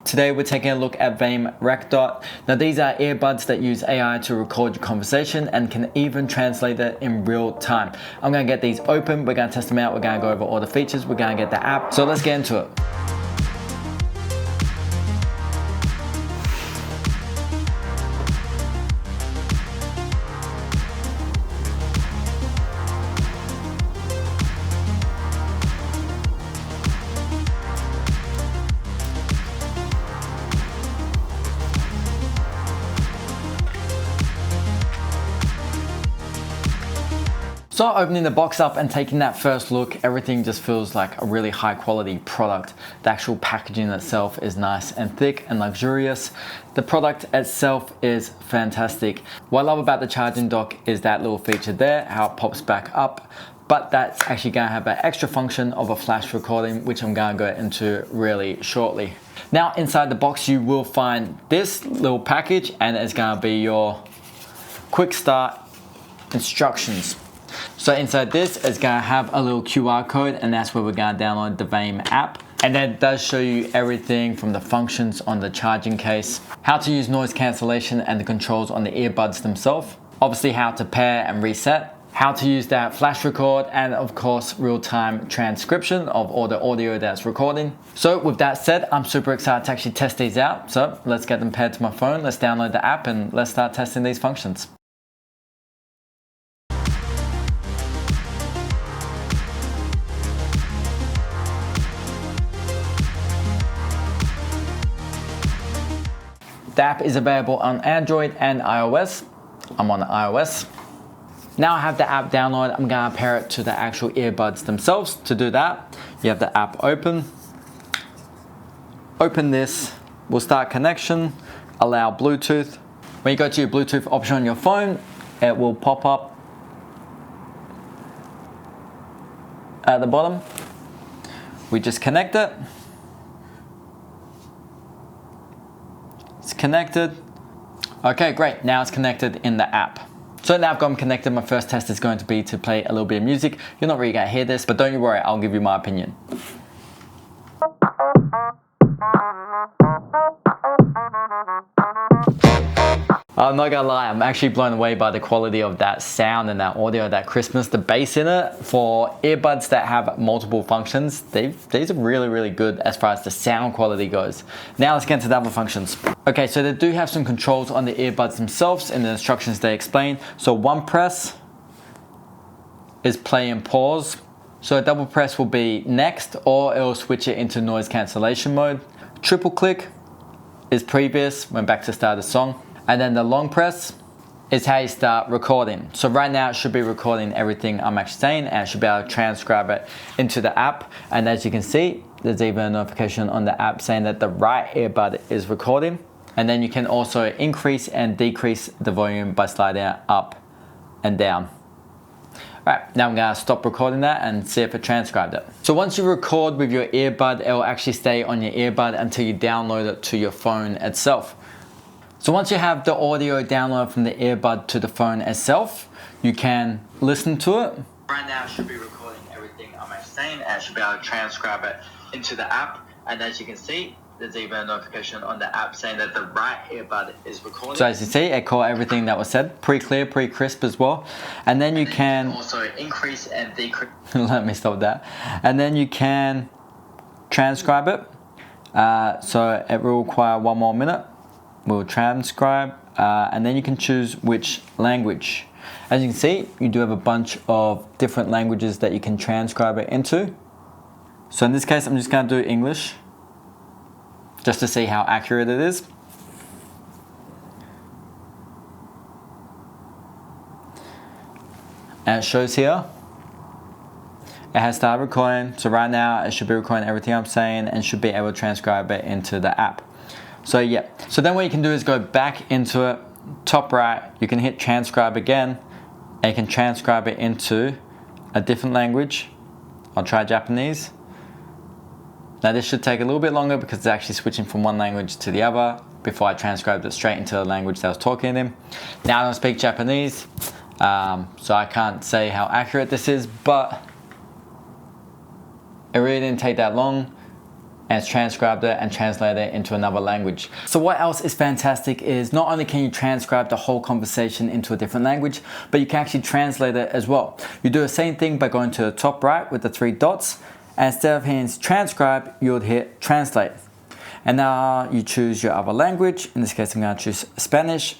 Today we're taking a look at Viaim RecDot. Now these are earbuds that use AI to record your conversation and can even translate it in real time. I'm gonna get these open, we're gonna test them out, we're gonna go over all the features, we're gonna get the app. So let's get into it. So opening the box up and taking that first look, everything just feels like a really high quality product. The actual packaging itself is nice and thick and luxurious. The product itself is fantastic. What I love about the charging dock is that little feature there, how it pops back up, but that's actually gonna have an extra function of a flash recording, which I'm gonna go into really shortly. Now inside the box, you will find this little package and it's gonna be your quick start instructions. So inside this, it's gonna have a little QR code and that's where we're gonna download the Viaim app. And then it does show you everything from the functions on the charging case, how to use noise cancellation and the controls on the earbuds themselves, obviously how to pair and reset, how to use that flash record, and of course real-time transcription of all the audio that's recording. So with that said, I'm super excited to actually test these out. So let's get them paired to my phone, let's download the app and let's start testing these functions. The app is available on Android and iOS. I'm on iOS. Now I have the app downloaded, I'm gonna pair it to the actual earbuds themselves. To do that, you have the app open. Open this, we'll start connection, allow Bluetooth. When you go to your Bluetooth option on your phone, it will pop up at the bottom. We just connect it. It's connected. Okay, great. Now it's connected in the app. So now I've got them connected. My first test is going to be to play a little bit of music. You're not really gonna hear this, but don't you worry, I'll give you my opinion. I'm not gonna lie, I'm actually blown away by the quality of that sound and that audio, that crispness, the bass in it. For earbuds that have multiple functions, these are really, really good as far as the sound quality goes. Now let's get into the other functions. Okay, so they do have some controls on the earbuds themselves in the instructions they explain. So one press is play and pause. So a double press will be next, or it'll switch it into noise cancellation mode. Triple click is previous, went back to start the song. And then the long press is how you start recording. So right now it should be recording everything I'm actually saying and it should be able to transcribe it into the app. And as you can see, there's even a notification on the app saying that the right earbud is recording. And then you can also increase and decrease the volume by sliding it up and down. Right, now I'm gonna stop recording that and see if it transcribed it. So once you record with your earbud, it will actually stay on your earbud until you download it to your phone itself. So once you have the audio download from the earbud to the phone itself, you can listen to it. Right now it should be recording everything I'm actually saying and it should be able to transcribe it into the app. And as you can see, there's even a notification on the app saying that the right earbud is recording. So as you see, it caught everything that was said, pretty clear, pretty crisp as well. And then you can also increase and decrease. Let me stop that. And then you can transcribe it. So it will require 1 more minute. We'll transcribe and then you can choose which language. As you can see, you do have a bunch of different languages that you can transcribe it into. So in this case, I'm just gonna do English just to see how accurate it is. And it shows here, it has started recording. So right now it should be recording everything I'm saying and should be able to transcribe it into the app. So yeah, so then what you can do is go back into it, top right, you can hit transcribe again, and you can transcribe it into a different language. I'll try Japanese. Now this should take a little bit longer because it's actually switching from one language to the other before I transcribed it straight into the language that I was talking in. Now I don't speak Japanese, so I can't say how accurate this is, but it really didn't take that long. and it's transcribed it and translated it into another language. So what else is fantastic is not only can you transcribe the whole conversation into a different language, but you can actually translate it as well. You do the same thing by going to the top right with the 3 dots, and instead of hitting transcribe, you would hit translate. And now you choose your other language. In this case, I'm going to choose Spanish.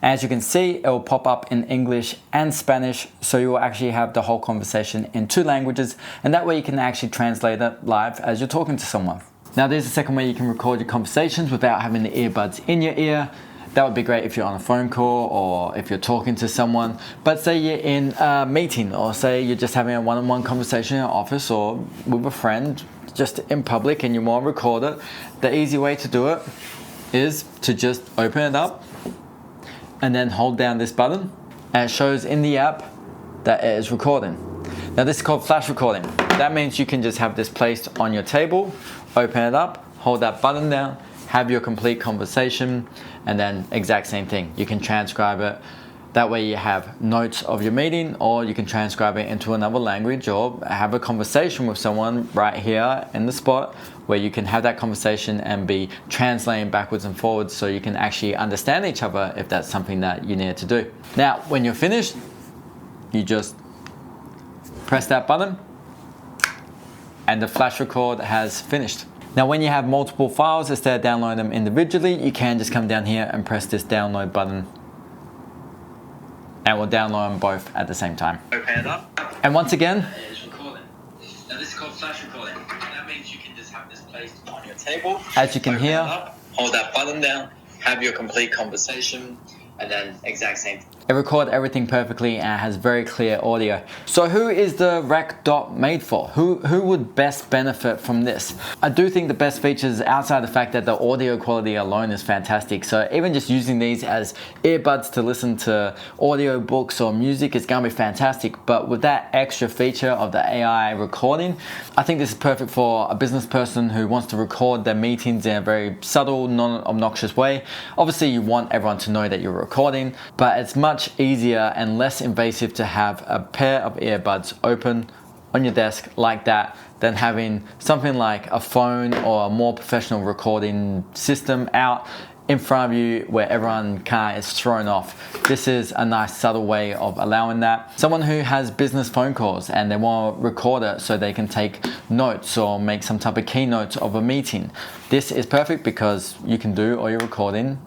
As you can see, it will pop up in English and Spanish, so you will actually have the whole conversation in 2 languages, and that way you can actually translate it live as you're talking to someone. Now there's a second way you can record your conversations without having the earbuds in your ear. That would be great if you're on a phone call or if you're talking to someone, but say you're in a meeting, or say you're just having a one-on-one conversation in your office or with a friend, just in public, and you want to record it. The easy way to do it is to just open it up and then hold down this button, and it shows in the app that it is recording. Now this is called flash recording. That means you can just have this placed on your table, open it up, hold that button down, have your complete conversation, and then exact same thing. You can transcribe it. That way you have notes of your meeting, or you can transcribe it into another language, or have a conversation with someone right here in the spot where you can have that conversation and be translating backwards and forwards so you can actually understand each other if that's something that you need to do. Now, when you're finished, you just press that button and the flash record has finished. Now, when you have multiple files, instead of downloading them individually, you can just come down here and press this download button, and we'll download them both at the same time. Open it up. And once again, it's recording. Now this is called flash recording. That means you can just have this placed on your table. As you can hear, hold that button down, have your complete conversation, and then exact same. It records everything perfectly and has very clear audio. So who is the RecDot made for? Who would best benefit from this? I do think the best features, outside the fact that the audio quality alone is fantastic. So even just using these as earbuds to listen to audio books or music is gonna be fantastic. But with that extra feature of the AI recording, I think this is perfect for a business person who wants to record their meetings in a very subtle, non-obnoxious way. Obviously you want everyone to know that you're recording, but it's much easier and less invasive to have a pair of earbuds open on your desk like that than having something like a phone or a more professional recording system out in front of you where everyone kind of is thrown off. This is a nice subtle way of allowing that. Someone who has business phone calls and they want to record it so they can take notes or make some type of keynotes of a meeting. This is perfect because you can do all your recording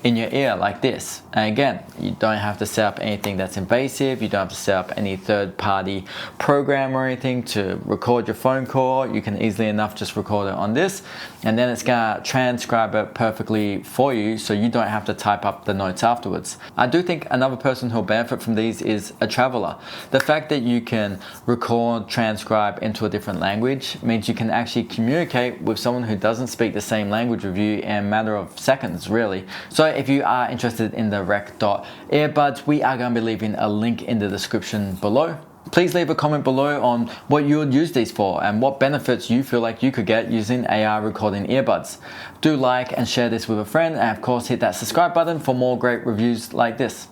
in your ear like this. And again, you don't have to set up anything that's invasive. You don't have to set up any third-party program or anything to record your phone call. You can easily enough just record it on this, and then it's gonna transcribe it perfectly for you so you don't have to type up the notes afterwards. I do think another person who'll benefit from these is a traveler. The fact that you can record, transcribe into a different language means you can actually communicate with someone who doesn't speak the same language with you in a matter of seconds, really. So if you are interested in the RecDot earbuds, we are going to be leaving a link in the description below. Please leave a comment below on what you would use these for and what benefits you feel like you could get using AI recording earbuds. Do like and share this with a friend, and of course hit that subscribe button for more great reviews like this.